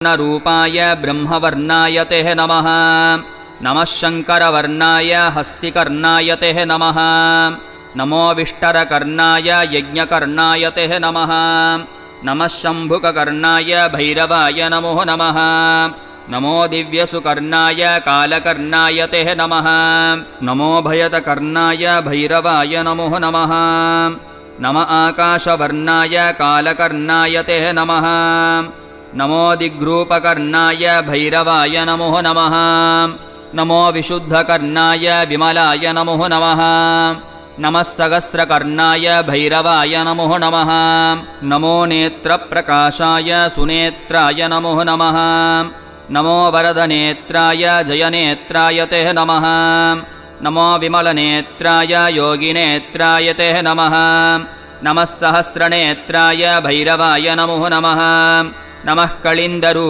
रूपाय ब्रह्मवर्णाय ते नमः। नमः शङ्करवर्णाय हस्तिकर्णाय ते नमः। नमो विष्टरकर्णाय यज्ञकर्णाय ते नमः। नमः शम्भुककर्णाय भैरवाय नमो नमः। नमो दिव्यसुकर्णाय कालकर्णाय ते नमः। नमो भयतकर्णाय भैरवाय नमो नमः। नम आकाशवर्णाय कालकर्णाय ते नमः। नमो दिग्रूपकर्णाय भैरवाय नमो नमः। नमो विशुद्धकर्णाय विमलाय नमो नमः। नमः सहस्रकर्णाय भैरवाय नमो नमः। नमो नेत्रप्रकाशाय सुनेत्राय नमो नमः। नमो वरदनेत्राय जयनेत्राय ते नमः। नमो विमलनेत्राय योगिनेत्राय ते नमः। नमः सहस्रनेत्राय भैरवाय नमो नमः। नमः कलिन्दरूपाय